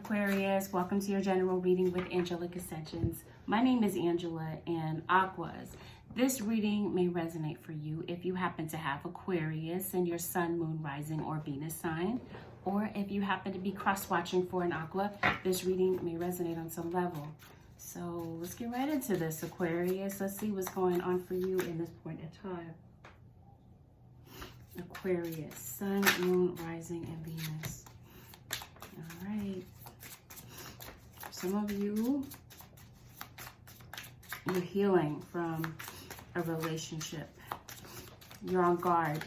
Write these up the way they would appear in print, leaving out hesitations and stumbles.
Aquarius, welcome to your general reading with Angelic Ascensions. My name is Angela and Aquas. This reading may resonate for you if you happen to have Aquarius in your sun, moon, rising, or Venus sign, or if you happen to be cross-watching for an Aqua, this reading may resonate on some level. So let's get right into this, Aquarius. Let's see what's going on for you in this point in time. Aquarius, sun, moon, rising, and Venus. All right. Some of you, you're healing from a relationship. You're on guard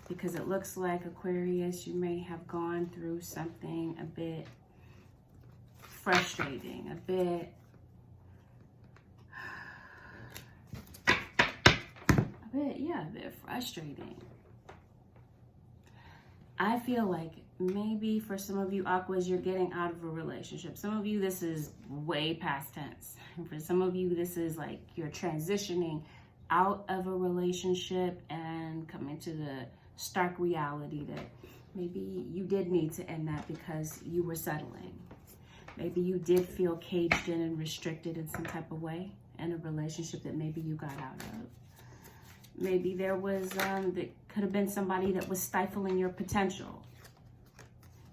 because it looks like, Aquarius, you may have gone through something a bit frustrating, a bit frustrating. I feel like maybe for some of you Aquas, you're getting out of a relationship. Some of you, this is way past tense. And for some of you, this is like you're transitioning out of a relationship and coming to the stark reality that maybe you did need to end that because you were settling. Maybe you did feel caged in and restricted in some type of way in a relationship that maybe you got out of. Maybe there was, that could have been somebody that was stifling your potential,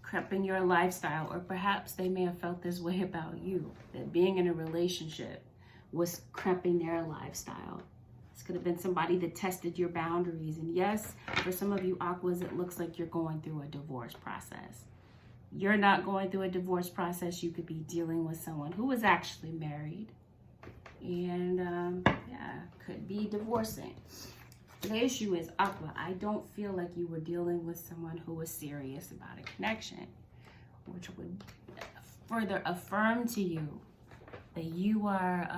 cramping your lifestyle, or perhaps they may have felt this way about you, that being in a relationship was cramping their lifestyle. This could have been somebody that tested your boundaries. And yes, for some of you Aquas, it looks like you're going through a divorce process. You're not going through a divorce process. You could be dealing with someone who was actually married and could be divorcing. The issue is, Aqua, I don't feel like you were dealing with someone who was serious about a connection, which would further affirm to you that you are,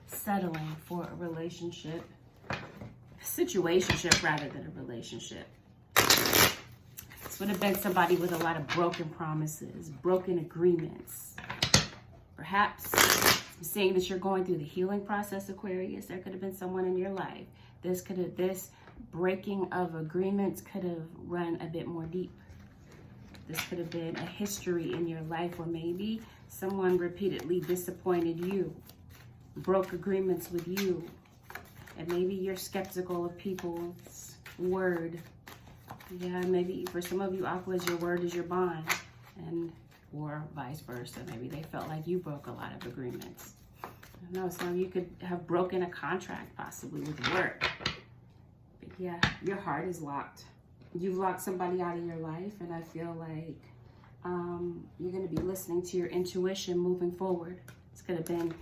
settling for a relationship, situationship rather than a relationship. This would have been somebody with a lot of broken promises, broken agreements. Perhaps, seeing that you're going through the healing process, Aquarius, there could have been someone in your life. This breaking of agreements could have run a bit more deep. This could have been a history in your life where maybe someone repeatedly disappointed you, broke agreements with you, and maybe you're skeptical of people's word. Yeah, maybe for some of you Aquas, your word is your bond, or vice versa. Maybe they felt like you broke a lot of agreements. I don't know, some of you could have broken a contract possibly with work. But yeah, your heart is locked. You've locked somebody out of your life, and I feel like you're going to be listening to your intuition moving forward. It's going to have been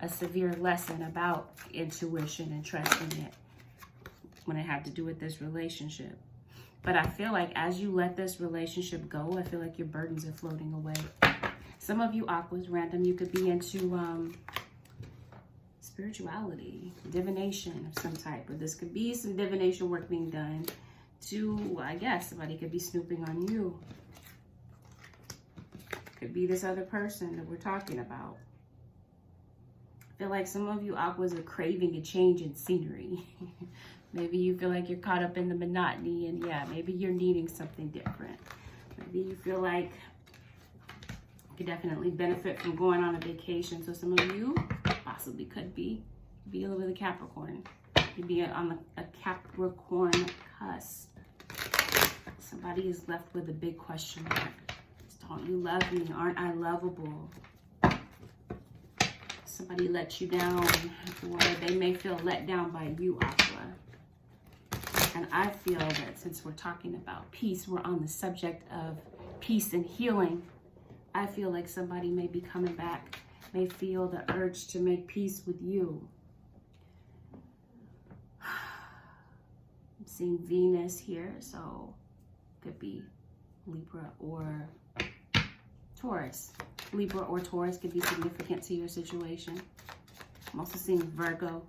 a severe lesson about intuition and trusting it when it had to do with this relationship. But I feel like as you let this relationship go, I feel like your burdens are floating away. Some of you Aquas, random, you could be into spirituality, divination of some type, or this could be some divination work being done to, I guess, somebody could be snooping on you. Could be this other person that we're talking about. I feel like some of you Aquas are craving a change in scenery. Maybe you feel like you're caught up in the monotony, and maybe you're needing something different. Maybe you feel like you could definitely benefit from going on a vacation. So some of you possibly could be dealing with a Capricorn. You'd be on a Capricorn cusp. Somebody is left with a big question mark. Don't you love me? Aren't I lovable? Somebody let you down, or they may feel let down by you, Aqua. And I feel that since we're talking about peace, we're on the subject of peace and healing. I feel like somebody may be coming back, may feel the urge to make peace with you. I'm seeing Venus here, so could be Libra or Taurus. Libra or Taurus could be significant to your situation. I'm also seeing Virgo.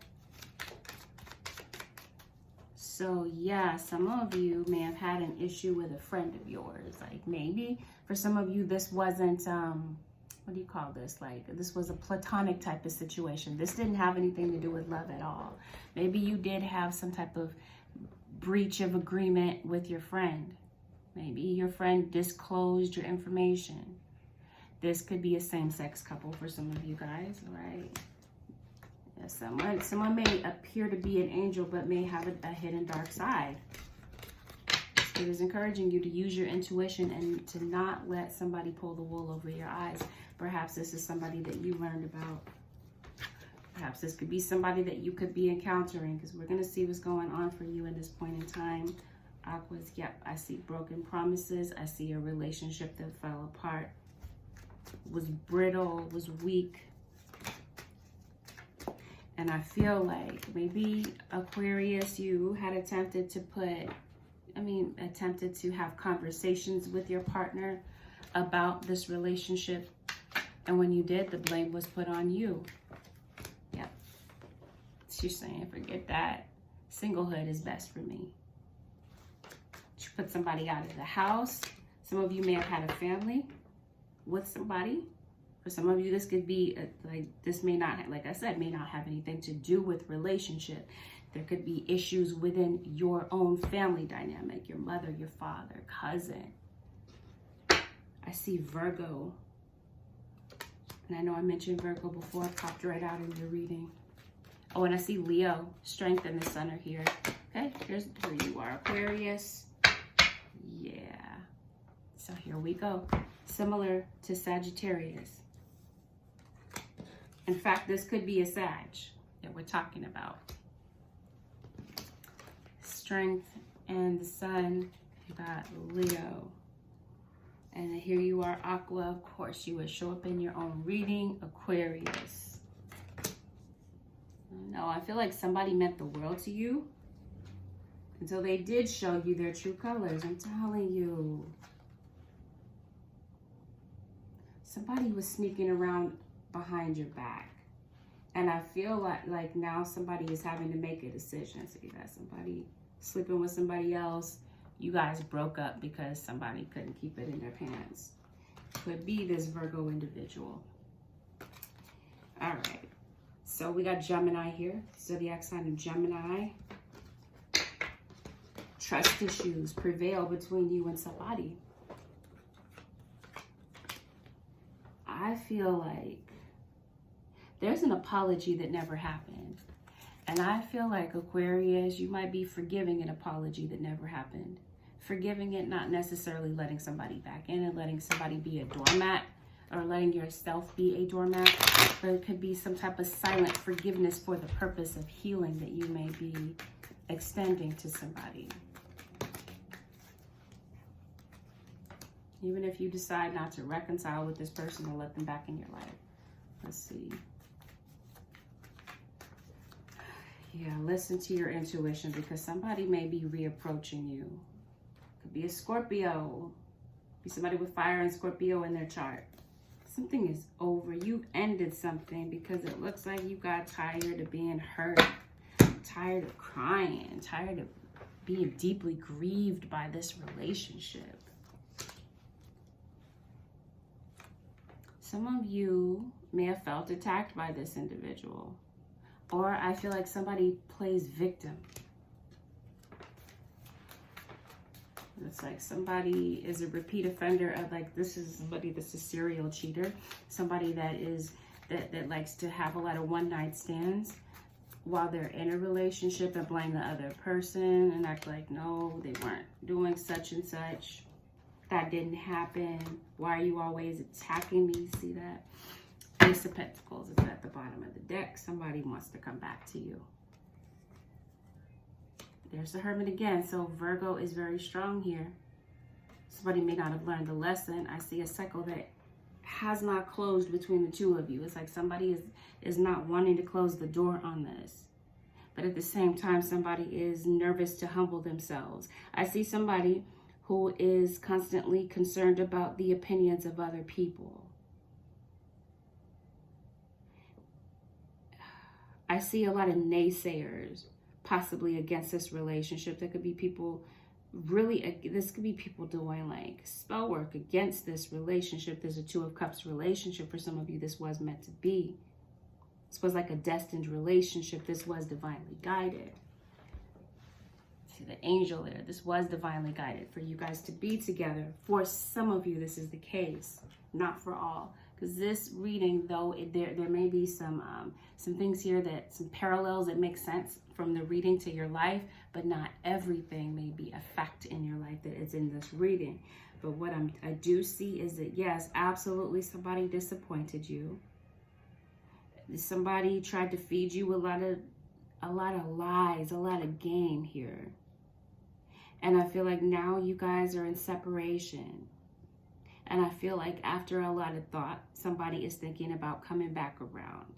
So yeah, some of you may have had an issue with a friend of yours. Like maybe for some of you, this wasn't, what do you call this? Like this was a platonic type of situation. This didn't have anything to do with love at all. Maybe you did have some type of breach of agreement with your friend. Maybe your friend disclosed your information. This could be a same-sex couple for some of you guys, all right? Yeah, someone may appear to be an angel, but may have a hidden dark side. It is encouraging you to use your intuition and to not let somebody pull the wool over your eyes. Perhaps this is somebody that you learned about. Perhaps this could be somebody that you could be encountering, because we're going to see what's going on for you in this point in time. Aquas, yep, I see broken promises. I see a relationship that fell apart, was brittle, was weak. And I feel like maybe Aquarius, you had attempted to have conversations with your partner about this relationship. And when you did, the blame was put on you. Yep. She's saying, forget that. Singlehood is best for me. She put somebody out of the house. Some of you may have had a family with somebody. For some of you, this could be this may not, like I said, may not have anything to do with relationship. There could be issues within your own family dynamic, your mother, your father, cousin. I see Virgo. And I know I mentioned Virgo before, it popped right out in your reading. Oh, and I see Leo, strength and the sun are here. Okay, here's where you are, Aquarius. Yeah. So here we go. Similar to Sagittarius. In fact, this could be a Sag that we're talking about. Strength and the sun. You got Leo. And here you are, Aqua. Of course, you would show up in your own reading, Aquarius. No, I feel like somebody meant the world to you until they did show you their true colors. I'm telling you. Somebody was sneaking around behind your back. And I feel like now somebody is having to make a decision. So you got somebody sleeping with somebody else. You guys broke up because somebody couldn't keep it in their pants. Could be this Virgo individual. All right. So we got Gemini here. Zodiac sign of Gemini. Trust issues prevail between you and somebody. I feel like there's an apology that never happened. And I feel like, Aquarius, you might be forgiving an apology that never happened. Forgiving it, not necessarily letting somebody back in and letting somebody be a doormat or letting yourself be a doormat. But it could be some type of silent forgiveness for the purpose of healing that you may be extending to somebody. Even if you decide not to reconcile with this person or let them back in your life. Let's see. Yeah, listen to your intuition, because somebody may be reapproaching you. Could be a Scorpio. Be somebody with fire and Scorpio in their chart. Something is over. You ended something because it looks like you got tired of being hurt. Tired of crying. Tired of being deeply grieved by this relationship. Some of you may have felt attacked by this individual. Or I feel like somebody plays victim. It's like somebody is a repeat offender of, like, this is somebody that's a serial cheater. Somebody that likes to have a lot of one-night stands while they're in a relationship and blame the other person and act like, no, they weren't doing such and such. That didn't happen. Why are you always attacking me? See that? Ace of Pentacles is at the bottom of the deck. Somebody wants to come back to you. There's the Hermit again. So Virgo is very strong here. Somebody may not have learned the lesson. I see a cycle that has not closed between the two of you. It's like somebody is not wanting to close the door on this. But at the same time, somebody is nervous to humble themselves. I see somebody who is constantly concerned about the opinions of other people. I see a lot of naysayers possibly against this relationship. There could be people this could be people doing like spell work against this relationship. There's a Two of Cups relationship. For some of you, this was meant to be. This was like a destined relationship. This was divinely guided. See the angel there. This was divinely guided for you guys to be together. For some of you, this is the case. Not for all. Because this reading, though, there may be some things here some parallels that make sense from the reading to your life, but not everything may be a fact in your life that is in this reading. But what I do see is that, yes, absolutely, somebody disappointed you. Somebody tried to feed you a lot of lies, a lot of game here. And I feel like now you guys are in separation. And I feel like after a lot of thought, somebody is thinking about coming back around.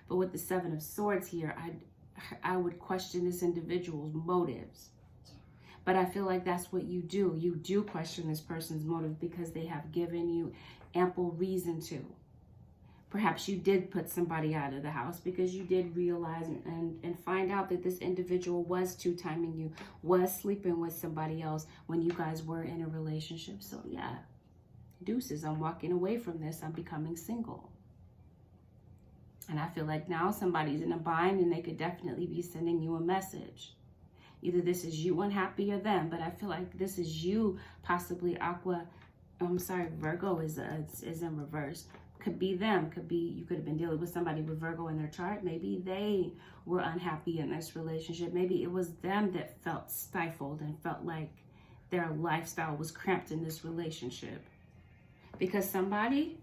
But with the Seven of Swords here, I would question this individual's motives. But I feel like that's what you do. You do question this person's motive because they have given you ample reason to. Perhaps you did put somebody out of the house because you did realize and find out that this individual was two-timing you, was sleeping with somebody else when you guys were in a relationship. So yeah, deuces, I'm walking away from this. I'm becoming single. And I feel like now somebody's in a bind and they could definitely be sending you a message. Either this is you unhappy or them, but I feel like this is you, possibly Virgo is in reverse. Could be them, you could have been dealing with somebody with Virgo in their chart. Maybe they were unhappy in this relationship. Maybe it was them that felt stifled and felt like their lifestyle was cramped in this relationship. Because somebody,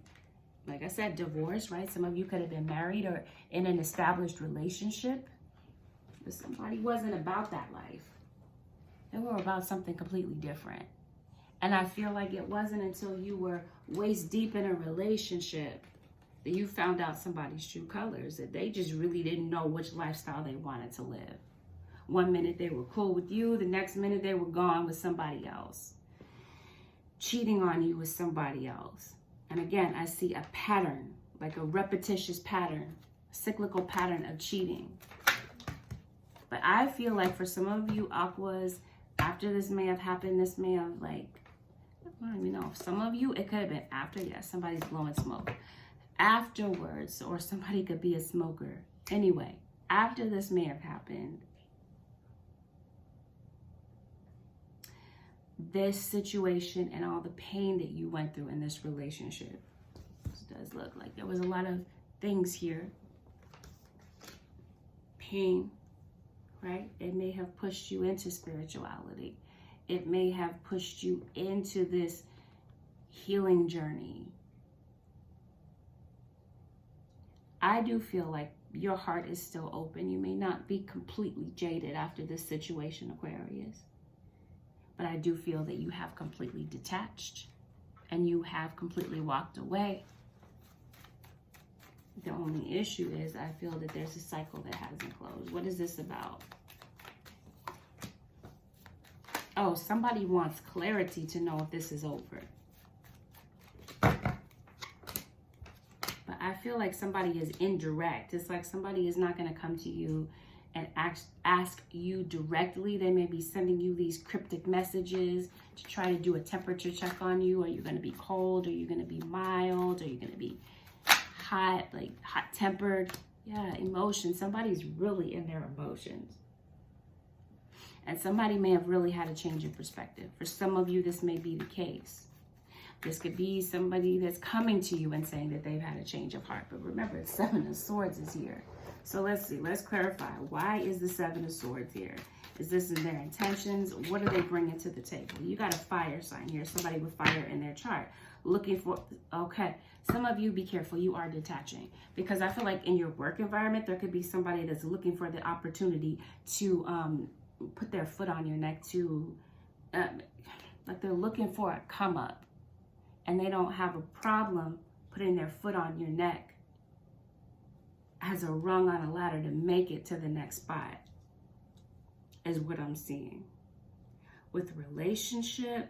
like I said, divorced, right? Some of you could have been married or in an established relationship. But somebody wasn't about that life. They were about something completely different. And I feel like it wasn't until you were waist deep in a relationship that you found out somebody's true colors, that they just really didn't know which lifestyle they wanted to live. One minute they were cool with you, the next minute they were gone with somebody else, cheating on you with somebody else. And again, I see a pattern, like a repetitious pattern, a cyclical pattern of cheating. But I feel like for some of you Aquas, after this may have happened, this may have I don't even know. Some of you, it could have been after, yes, somebody's blowing smoke. Afterwards, or somebody could be a smoker. Anyway, after this may have happened, this situation and all the pain that you went through in this relationship, this does look like there was a lot of things here. Pain, right? It may have pushed you into spirituality. It may have pushed you into this healing journey. I do feel like your heart is still open. You may not be completely jaded after this situation, Aquarius. But I do feel that you have completely detached and you have completely walked away. The only issue is I feel that there's a cycle that hasn't closed. What is this about? Oh, somebody wants clarity to know if this is over. But I feel like somebody is indirect. It's like somebody is not going to come to you and ask you directly. They may be sending you these cryptic messages to try to do a temperature check on you. Are you going to be cold? Are you going to be mild? Are you going to be hot, like hot-tempered? Yeah, emotion. Somebody's really in their emotions. And somebody may have really had a change in perspective. For some of you, this may be the case. This could be somebody that's coming to you and saying that they've had a change of heart. But remember, the Seven of Swords is here. So let's see. Let's clarify. Why is the Seven of Swords here? Is this in their intentions? What are they bringing to the table? You got a fire sign here. Somebody with fire in their chart. Looking for, okay. Some of you, be careful. You are detaching. Because I feel like in your work environment, there could be somebody that's looking for the opportunity to put their foot on your neck, to like they're looking for a come up, and they don't have a problem putting their foot on your neck as a rung on a ladder to make it to the next spot, is what I'm seeing. With relationship,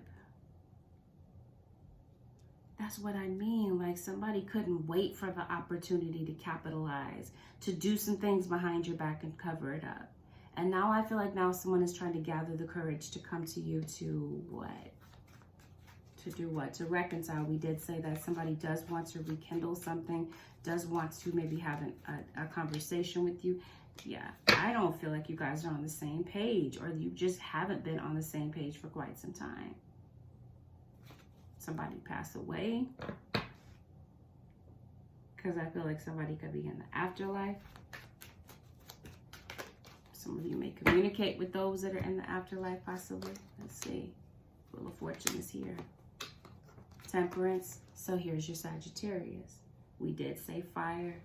that's what I mean. Like somebody couldn't wait for the opportunity to capitalize, to do some things behind your back and cover it up. And now I feel like now someone is trying to gather the courage to come to you to what? To do what? To reconcile. We did say that somebody does want to rekindle something, does want to maybe have a conversation with you. Yeah, I don't feel like you guys are on the same page, or you just haven't been on the same page for quite some time. Somebody passed away. because I feel like somebody could be in the afterlife. Some of you may communicate with those that are in the afterlife, possibly. Let's see. Wheel of Fortune is here. Temperance. So here's your Sagittarius. We did say fire.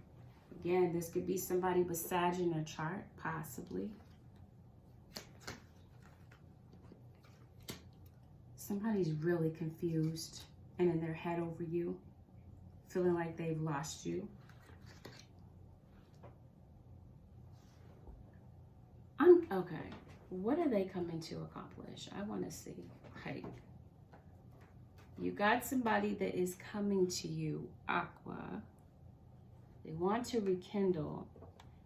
Again, this could be somebody with Sag in their chart, possibly. Somebody's really confused and in their head over you, feeling like they've lost you. Okay, what are they coming to accomplish? I want to see. Right. You got somebody that is coming to you, Aqua. They want to rekindle.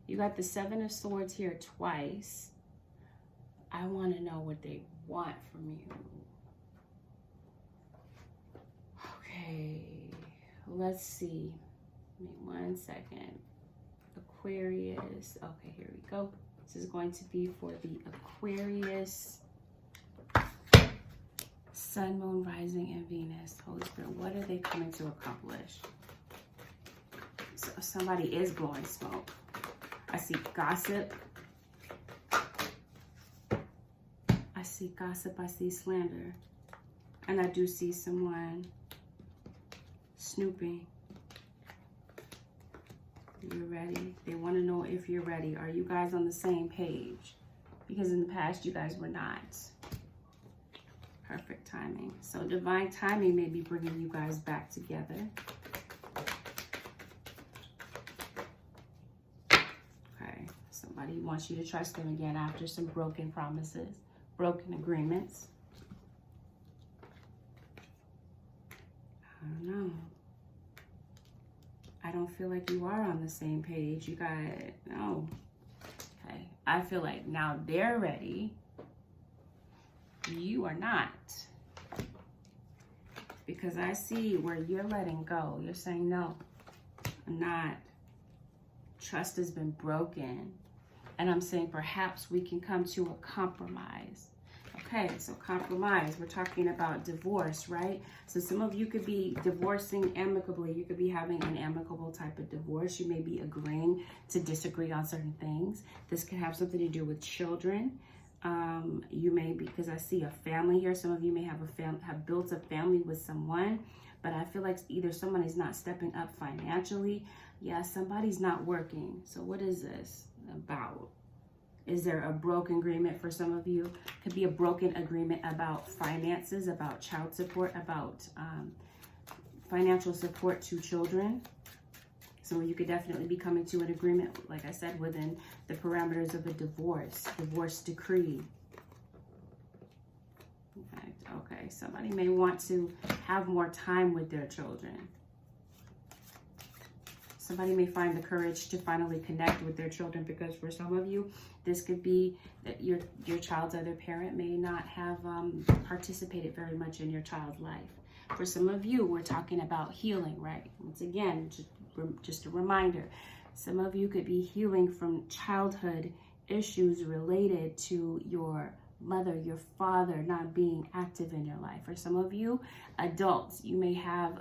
You got the Seven of Swords here twice. I want to know what they want from you. Okay, let's see. Give me 1 second. Aquarius. Okay, here we go. This is going to be for the Aquarius, Sun, Moon, Rising, and Venus. Holy Spirit, what are they coming to accomplish? So somebody is blowing smoke. I see gossip. I see gossip. I see slander. And I do see someone snooping. You're ready. They want to know if you're ready. Are you guys on the same page? Because in the past, you guys were not. Perfect timing. So divine timing may be bringing you guys back together. Okay. Somebody wants you to trust them again after some broken promises, broken agreements. I don't know. I don't feel like you are on the same page. You got, no. Okay. I feel like now they're ready. You are not. Because I see where you're letting go. You're saying, no, I'm not. Trust has been broken. And I'm saying perhaps we can come to a compromise. Okay, so compromise, we're talking about divorce, right? So some of you could be divorcing amicably. You could be having an amicable type of divorce. You may be agreeing to disagree on certain things. This could have something to do with children. You may be, because I see a family here. Some of you may have have built a family with someone, but I feel like either someone is not stepping up financially. Yeah, somebody's not working. So what is this about? Is there a broken agreement for some of you? Could be a broken agreement about finances, about child support, about financial support to children. So you could definitely be coming to an agreement, like I said, within the parameters of a divorce decree. Okay, somebody may want to have more time with their children. Somebody may find the courage to finally connect with their children, because for some of you, this could be that your child's other parent may not have participated very much in your child's life. For some of you, we're talking about healing, right? Once again, just a reminder, some of you could be healing from childhood issues related to your mother, your father not being active in your life. For some of you, adults, you may have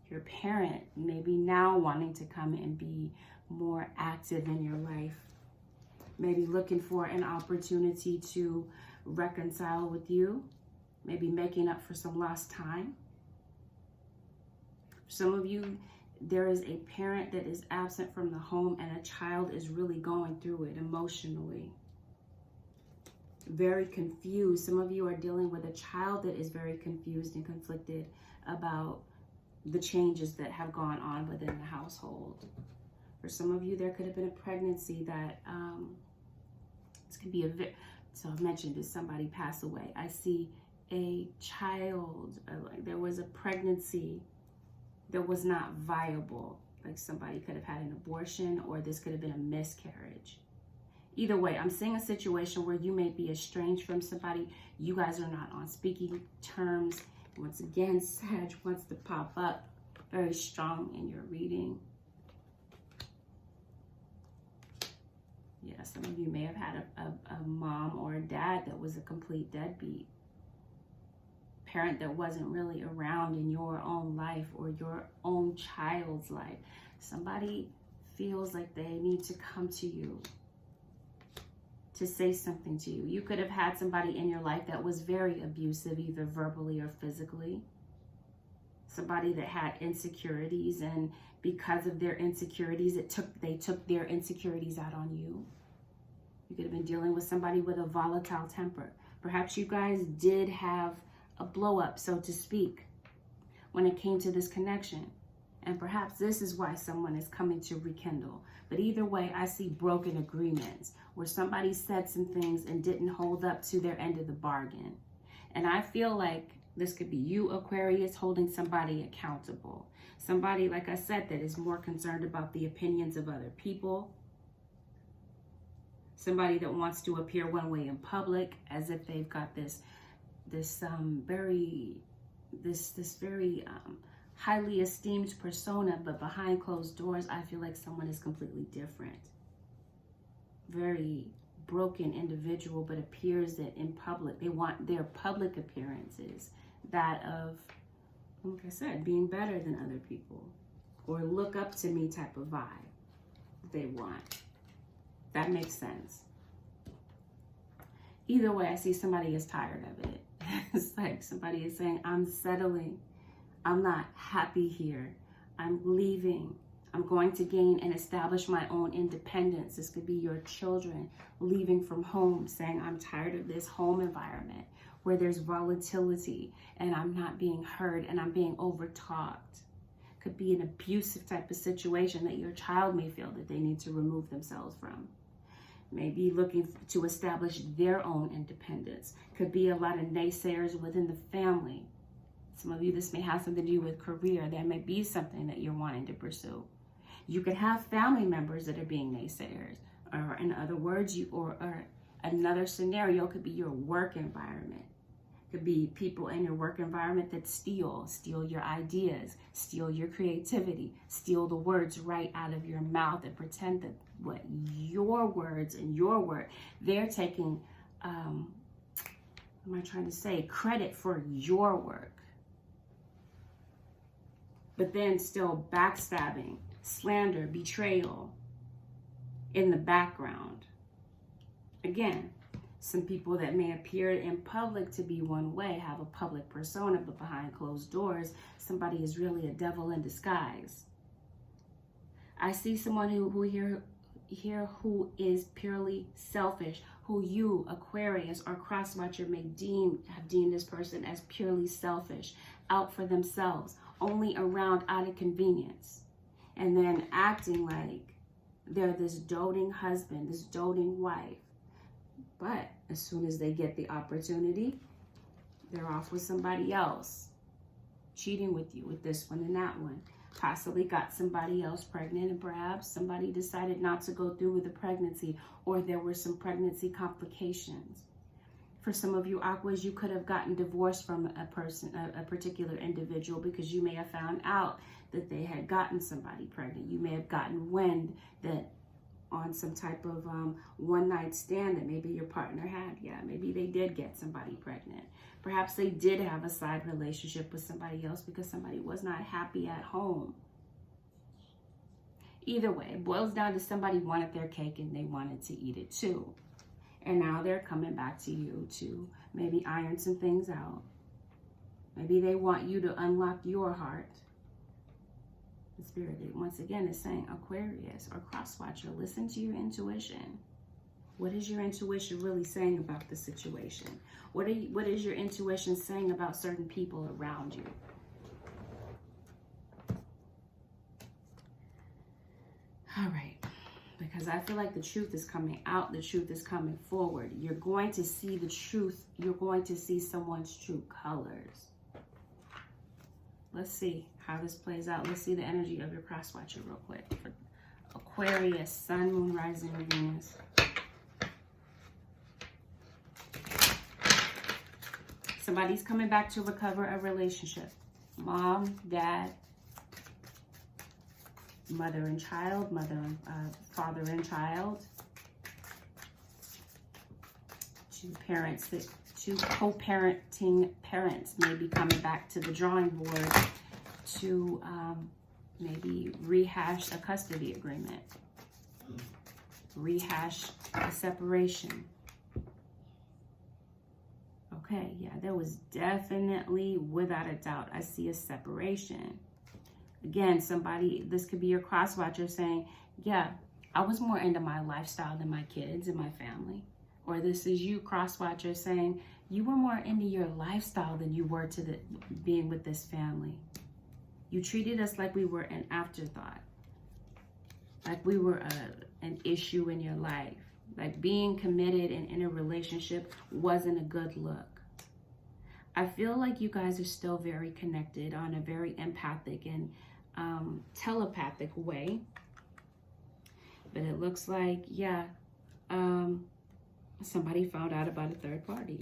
your parent maybe now wanting to come and be more active in your life, maybe looking for an opportunity to reconcile with you, maybe making up for some lost time. Some of you, there is a parent that is absent from the home and a child is really going through it emotionally. Very confused. Some of you are dealing with a child that is very confused and conflicted about the changes that have gone on within the household. For some of you, there could have been a pregnancy that, this could be so I mentioned, did somebody pass away? I see a child, like there was a pregnancy that was not viable. Like somebody could have had an abortion, or this could have been a miscarriage. Either way, I'm seeing a situation where you may be estranged from somebody. You guys are not on speaking terms. Once again, Sag wants to pop up very strong in your reading. Yeah, some of you may have had a mom or a dad that was a complete deadbeat parent that wasn't really around in your own life or your own child's life. Somebody feels like they need to come to you to say something to you. You could have had somebody in your life that was very abusive, either verbally or physically. Somebody that had insecurities, and because of their insecurities, they took their insecurities out on you. You could have been dealing with somebody with a volatile temper. Perhaps you guys did have a blow up, so to speak, when it came to this connection. And perhaps this is why someone is coming to rekindle. But either way, I see broken agreements where somebody said some things and didn't hold up to their end of the bargain. And I feel like this could be you, Aquarius, holding somebody accountable. Somebody, like I said, that is more concerned about the opinions of other people. Somebody that wants to appear one way in public, as if they've got this very highly esteemed persona, but behind closed doors, I feel like someone is completely different. Very broken individual, but appears that in public, they want their public appearances that of, like I said, being better than other people, or look up to me type of vibe they want. That makes sense. Either way, I see somebody is tired of it. It's like somebody is saying, I'm settling. I'm not happy here. I'm leaving. I'm going to gain and establish my own independence. This could be your children leaving from home, saying, I'm tired of this home environment where there's volatility and I'm not being heard and I'm being overtalked. Could be an abusive type of situation that your child may feel that they need to remove themselves from. Maybe looking to establish their own independence. Could be a lot of naysayers within the family. Some of you, this may have something to do with career. That may be something that you're wanting to pursue. You could have family members that are being naysayers. Or in other words, or another scenario could be your work environment. Could be people in your work environment that steal your ideas, steal your creativity, steal the words right out of your mouth and pretend that what your words and your work, they're taking, credit for your work. But then still backstabbing, slander, betrayal in the background. Again, some people that may appear in public to be one way, have a public persona, but behind closed doors, somebody is really a devil in disguise. I see someone who here who is purely selfish, who you, Aquarius or cross watcher, may have deemed this person as purely selfish, out for themselves, only around out of convenience, and then acting like they're this doting husband, this doting wife. But as soon as they get the opportunity, they're off with somebody else, cheating with you with this one and that one. Possibly got somebody else pregnant, and perhaps somebody decided not to go through with the pregnancy, or there were some pregnancy complications. For some of you Aquas, you could have gotten divorced from a particular individual, because you may have found out that they had gotten somebody pregnant. You may have gotten wind that on some type of one-night stand that maybe your partner had. Yeah, maybe they did get somebody pregnant. Perhaps they did have a side relationship with somebody else because somebody was not happy at home. Either way, it boils down to somebody wanted their cake and they wanted to eat it too. And now they're coming back to you to maybe iron some things out. Maybe they want you to unlock your heart. The Spirit, once again, is saying, Aquarius or cross-watcher, listen to your intuition. What is your intuition really saying about the situation? What is your intuition saying about certain people around you? All right. Because I feel like the truth is coming out. The truth is coming forward. You're going to see the truth. You're going to see someone's true colors. Let's see how this plays out. Let's see the energy of your cross watcher real quick. For Aquarius, Sun, Moon, Rising, Venus. Somebody's coming back to recover a relationship. Mom, dad, mother and child, father and child. Two to co-parenting parents may be coming back to the drawing board to maybe rehash a custody agreement, rehash a separation. Okay, yeah, there was definitely, without a doubt, I see a separation. Again, somebody, this could be your cross-watcher saying, yeah, I was more into my lifestyle than my kids and my family. Or this is you, cross-watcher, saying, you were more into your lifestyle than you were to being with this family. You treated us like we were an afterthought, like we were an issue in your life, like being committed and in a relationship wasn't a good look. I feel like you guys are still very connected on a very empathic and telepathic way. But it looks like, yeah, somebody found out about a third party.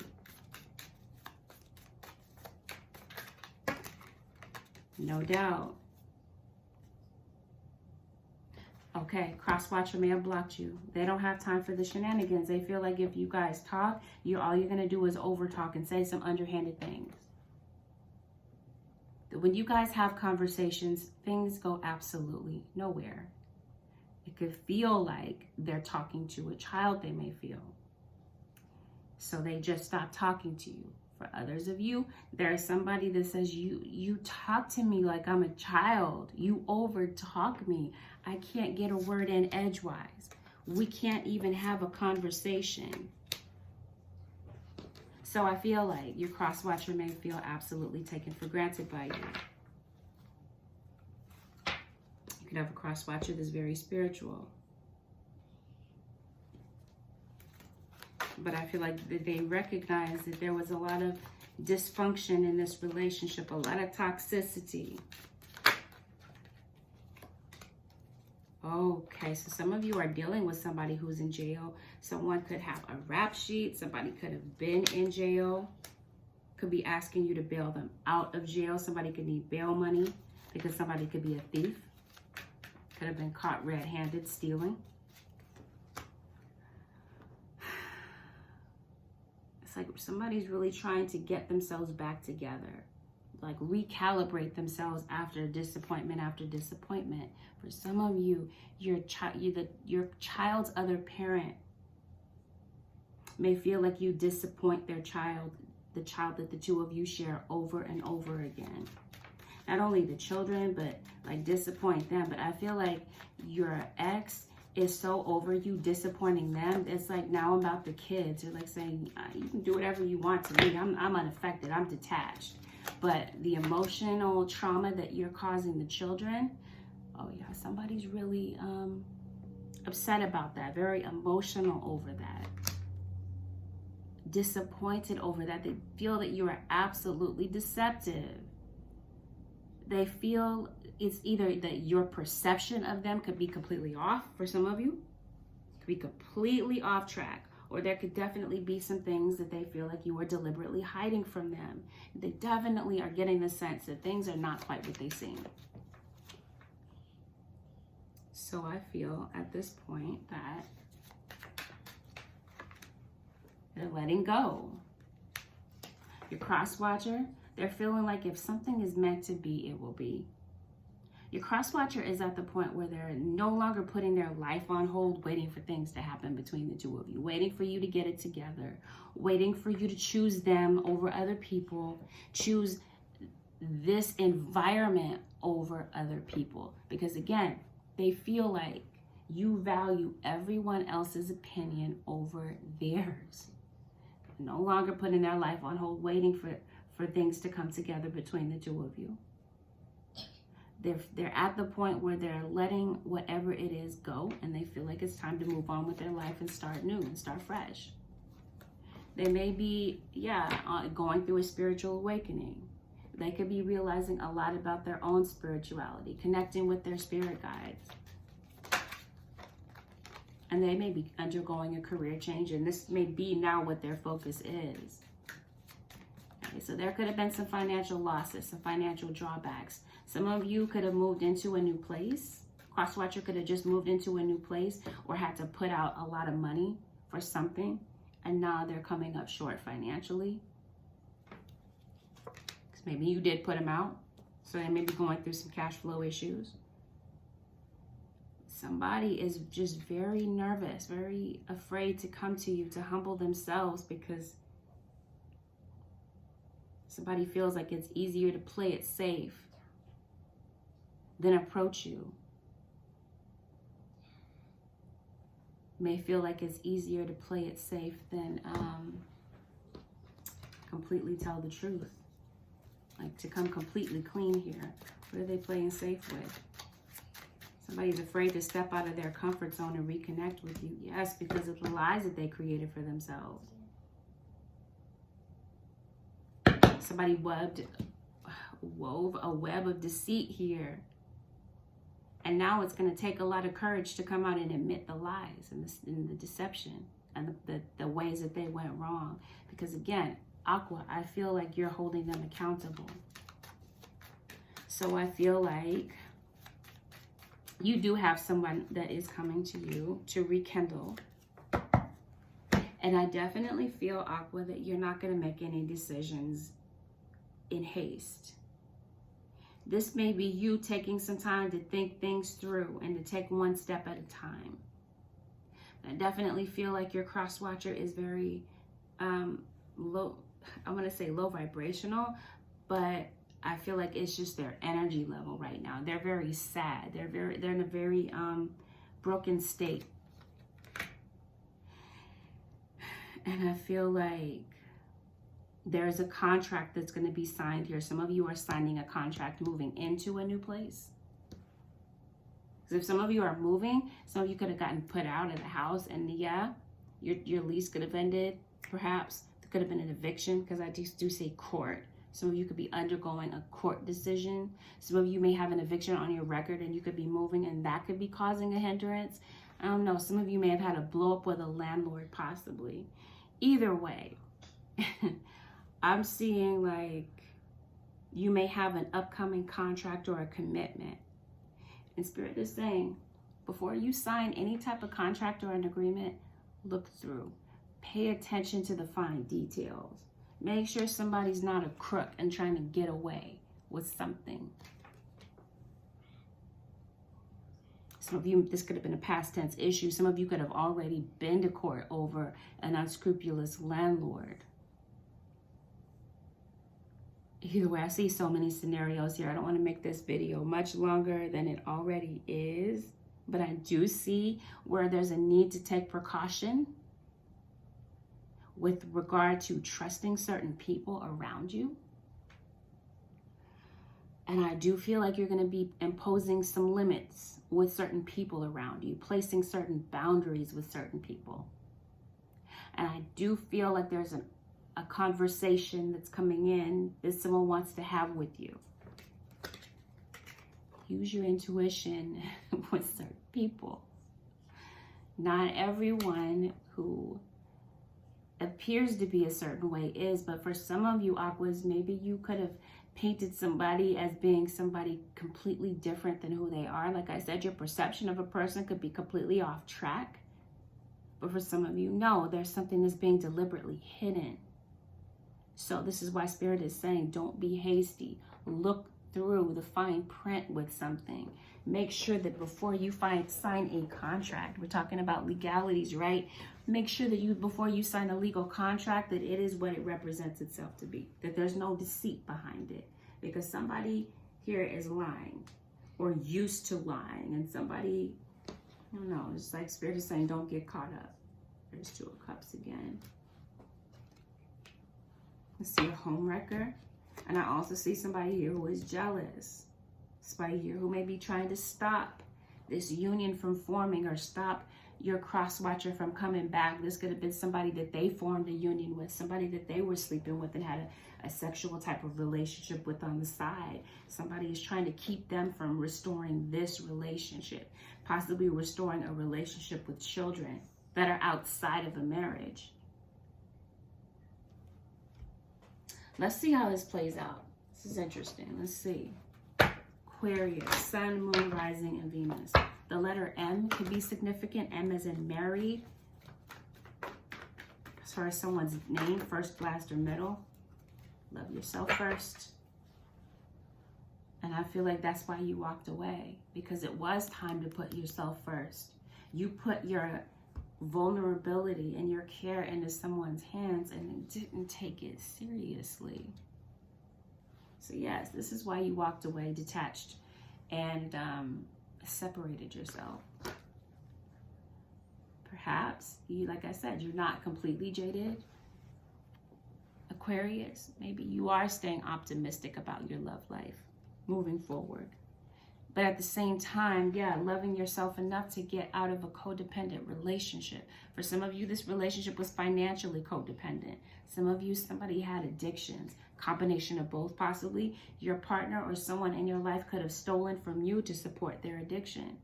No doubt. Okay, cross-watcher may have blocked you. They don't have time for the shenanigans. They feel like if you guys talk, all you're going to do is over-talk and say some underhanded things. When you guys have conversations, things go absolutely nowhere. It could feel like they're talking to a child, they may feel. So they just stop talking to you. For others of you, there's somebody that says, you talk to me like I'm a child. You over-talk me. I can't get a word in edgewise. We can't even have a conversation. So I feel like your cross-watcher may feel absolutely taken for granted by you. You could have a cross-watcher that's very spiritual. But I feel like they recognize that there was a lot of dysfunction in this relationship, a lot of toxicity. Okay, so some of you are dealing with somebody who's in jail. Someone could have a rap sheet. Somebody could have been in jail. Could be asking you to bail them out of jail. Somebody could need bail money because somebody could be a thief. Could have been caught red-handed stealing. It's like somebody's really trying to get themselves back together. Like recalibrate themselves after disappointment after disappointment. For some of you, your child's other parent may feel like you disappoint their child, the child that the two of you share over and over again. Not only the children, but like disappoint them. But I feel like your ex is so over you disappointing them. It's like now about the kids. You're like saying, you can do whatever you want to me. I'm unaffected. I'm detached. But the emotional trauma that you're causing the children, oh yeah, somebody's really upset about that. Very emotional over that. Disappointed over that. They feel that you are absolutely deceptive. They feel it's either that your perception of them could be completely off for some of you. Could be completely off track. Or there could definitely be some things that they feel like you are deliberately hiding from them. They definitely are getting the sense that things are not quite what they seem. So I feel at this point that they're letting go. Your cross-watcher, they're feeling like if something is meant to be, it will be. Your cross-watcher is at the point where they're no longer putting their life on hold, waiting for things to happen between the two of you, waiting for you to get it together, waiting for you to choose them over other people, choose this environment over other people. Because again, they feel like you value everyone else's opinion over theirs. No longer putting their life on hold, waiting for things to come together between the two of you. They're at the point where they're letting whatever it is go, and they feel like it's time to move on with their life and start new and start fresh. They may be, going through a spiritual awakening. They could be realizing a lot about their own spirituality, connecting with their spirit guides. And they may be undergoing a career change, and this may be now what their focus is. Okay, so there could have been some financial losses, some financial drawbacks. Some of you could have moved into a new place. Crosswatcher could have just moved into a new place or had to put out a lot of money for something. and now they're coming up short financially. Because maybe you did put them out, so they may be going through some cash flow issues. Somebody is just very nervous, very afraid to come to you, to humble themselves, because somebody feels like it's easier to play it safe than approach you. May feel like it's easier to play it safe than completely tell the truth. Like to come completely clean here. What are they playing safe with? Somebody's afraid to step out of their comfort zone and reconnect with you. Yes, because of the lies that they created for themselves. Somebody wove a web of deceit here. And now it's going to take a lot of courage to come out and admit the lies and the deception and the ways that they went wrong. Because again, Aqua, I feel like you're holding them accountable. So I feel like you do have someone that is coming to you to rekindle. And I definitely feel, Aqua, that you're not going to make any decisions in haste. This may be you taking some time to think things through and to take one step at a time. I definitely feel like your cross watcher is very low, I want to say low vibrational, but I feel like it's just their energy level right now. They're very sad. They're in a very broken state. And I feel like there's a contract that's going to be signed here. Some of you are signing a contract moving into a new place. So if some of you are moving, some of you could have gotten put out of the house, and yeah, your lease could have ended. Perhaps there could have been an eviction, because I do say court. Some of you could be undergoing a court decision. Some of you may have an eviction on your record, and you could be moving, and that could be causing a hindrance. I don't know. Some of you may have had a blow up with a landlord, possibly. Either way, I'm seeing like you may have an upcoming contract or a commitment. And Spirit is saying, before you sign any type of contract or an agreement, look through. Pay attention to the fine details. Make sure somebody's not a crook and trying to get away with something. Some of you, this could have been a past tense issue. Some of you could have already been to court over an unscrupulous landlord. Either way, I see so many scenarios here. I don't want to make this video much longer than it already is, but I do see where there's a need to take precaution with regard to trusting certain people around you. And I do feel like you're going to be imposing some limits with certain people around you, placing certain boundaries with certain people. And I do feel like there's a conversation that's coming in that someone wants to have with you. Use your intuition with certain people. Not everyone who appears to be a certain way is, but for some of you, Aquas, maybe you could have painted somebody as being somebody completely different than who they are. Like I said, your perception of a person could be completely off track. But for some of you, no, there's something that's being deliberately hidden. So this is why Spirit is saying, don't be hasty. Look through the fine print with something. Make sure that before you sign a contract, we're talking about legalities, right? Make sure that before you sign a legal contract, that it is what it represents itself to be. That there's no deceit behind it. Because somebody here is lying or used to lying. And somebody, I don't know, it's like Spirit is saying, don't get caught up. There's Two of Cups again. I see a home wrecker. And I also see somebody here who is jealous. Somebody here who may be trying to stop this union from forming, or stop your cross watcher from coming back. This could have been somebody that they formed a union with, somebody that they were sleeping with and had a sexual type of relationship with on the side. Somebody is trying to keep them from restoring this relationship, possibly restoring a relationship with children that are outside of a marriage. Let's see how this plays out. This is interesting. Let's see. Aquarius, Sun, Moon, Rising, and Venus. The letter M could be significant. M as in married. as far as someone's name, first, last, or middle. Love yourself first. And I feel like that's why you walked away, because it was time to put yourself first. You put your vulnerability and your care into someone's hands and didn't take it seriously. So yes, this is why you walked away, detached, and separated yourself. Perhaps, like I said, you're not completely jaded. Aquarius, maybe you are staying optimistic about your love life moving forward. But at the same time, yeah, loving yourself enough to get out of a codependent relationship. For some of you, this relationship was financially codependent. Some of you, somebody had addictions. Combination of both, possibly. Your partner or someone in your life could have stolen from you to support their addiction.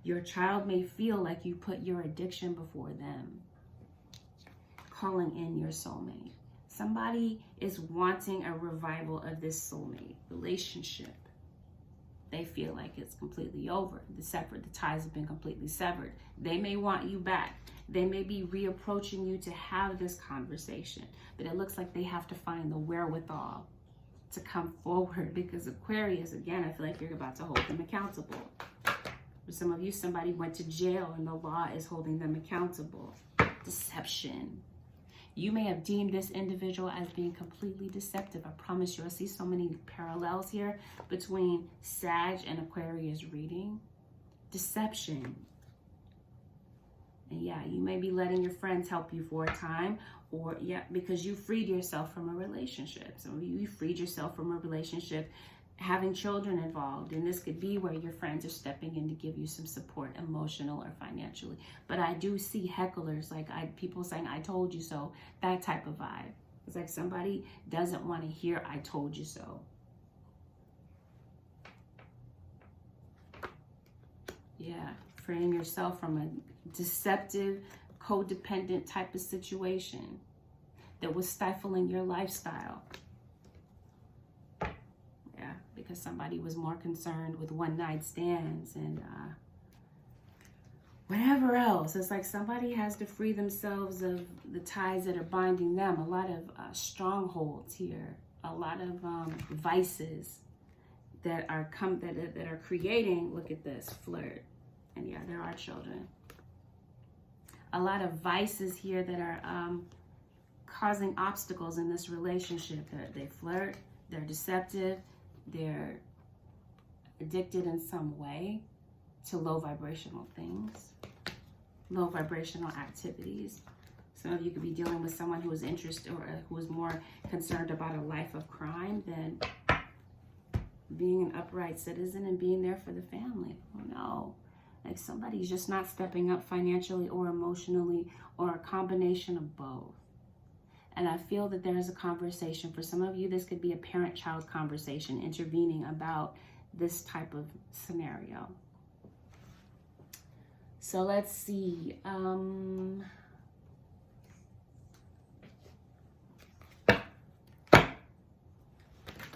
Your child may feel like you put your addiction before them. Calling in your soulmate. Somebody is wanting a revival of this soulmate relationship. They feel like it's completely over. The ties have been completely severed. They may want you back. They may be reapproaching you to have this conversation, but it looks like they have to find the wherewithal to come forward, because Aquarius, again, I feel like you're about to hold them accountable. For some of you, somebody went to jail and the law is holding them accountable. Deception. You may have deemed this individual as being completely deceptive. I promise you, I see so many parallels here between Sag and Aquarius reading. Deception. And yeah, you may be letting your friends help you for a time, or yeah, because you freed yourself from a relationship. Some of you freed yourself from a relationship, having children involved, and this could be where your friends are stepping in to give you some support, emotional or financially. But I do see hecklers, like people saying, I told you so, that type of vibe. It's like somebody doesn't want to hear, I told you so. Yeah, freeing yourself from a deceptive, codependent type of situation that was stifling your lifestyle. Because somebody was more concerned with one-night stands and whatever else. It's like somebody has to free themselves of the ties that are binding them. A lot of strongholds here, a lot of vices that are that are creating. Look at this, flirt, and yeah, there are children. A lot of vices here that are causing obstacles in this relationship. They flirt, they're deceptive. They're addicted in some way to low vibrational things, low vibrational activities. Some of you could be dealing with someone who is interested or who is more concerned about a life of crime than being an upright citizen and being there for the family. Oh no, like somebody's just not stepping up financially or emotionally, or a combination of both. And I feel that there is a conversation. For some of you, this could be a parent-child conversation intervening about this type of scenario. So let's see.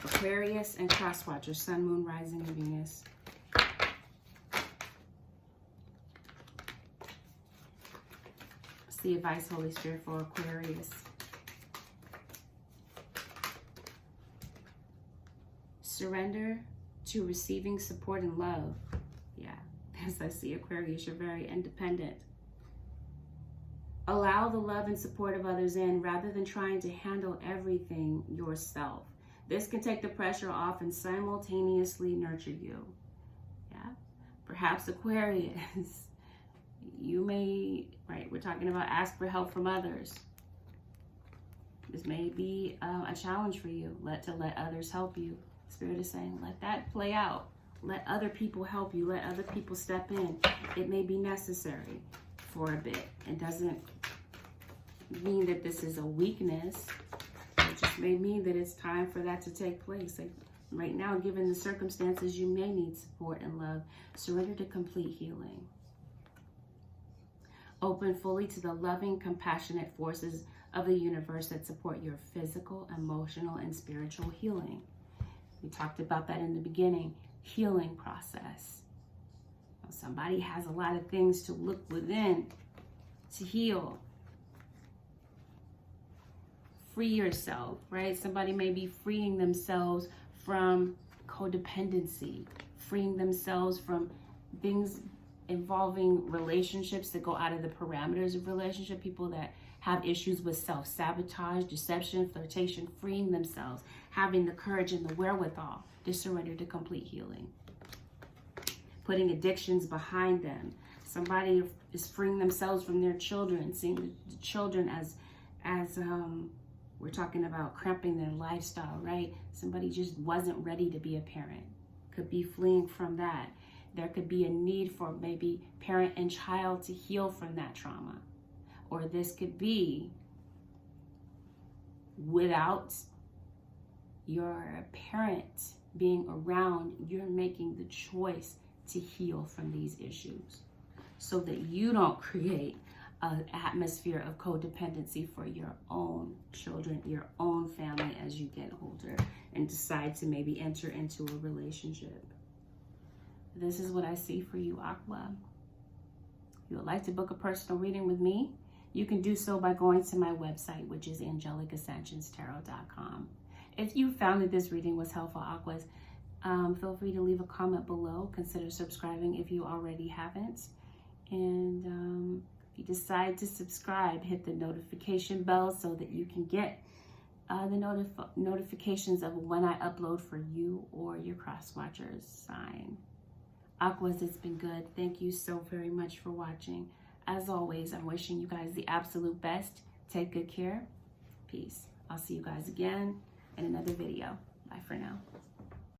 Aquarius and Crosswatcher, Sun, Moon, Rising, and Venus. What's the advice, Holy Spirit, for Aquarius? Surrender to receiving support and love. Yeah, as I see Aquarius, you're very independent. Allow the love and support of others in rather than trying to handle everything yourself. This can take the pressure off and simultaneously nurture you. Yeah, perhaps Aquarius, you may, right, we're talking about ask for help from others. This may be a challenge for you, to let others help you. Spirit is saying, let that play out. Let other people help you. Let other people step in. It may be necessary for a bit. It doesn't mean that this is a weakness. It just may mean that it's time for that to take place. Like right now, given the circumstances, you may need support and love. Surrender to complete healing. Open fully to the loving, compassionate forces of the universe that support your physical, emotional, and spiritual healing. We talked about that in the beginning. Healing process. Somebody has a lot of things to look within to heal. free yourself, right? Somebody may be freeing themselves from codependency, freeing themselves from things involving relationships that go out of the parameters of relationship, people that have issues with self-sabotage, deception, flirtation, freeing themselves, having the courage and the wherewithal to surrender to complete healing, putting addictions behind them. Somebody is freeing themselves from their children, seeing the children as we're talking about cramping their lifestyle, right? Somebody just wasn't ready to be a parent, could be fleeing from that. There could be a need for maybe parent and child to heal from that trauma. Or this could be without your parent being around, you're making the choice to heal from these issues so that you don't create an atmosphere of codependency for your own children, your own family as you get older and decide to maybe enter into a relationship. This is what I see for you, Aqua. If you would like to book a personal reading with me, you can do so by going to my website, which is AngelicAscensionsTarot.com. If you found that this reading was helpful, Aquas, feel free to leave a comment below. Consider subscribing if you already haven't. And if you decide to subscribe, hit the notification bell so that you can get the notifications of when I upload for you or your cross-watchers sign. Aquas, it's been good. Thank you so very much for watching. As always, I'm wishing you guys the absolute best. Take good care. Peace. I'll see you guys again in another video. Bye for now.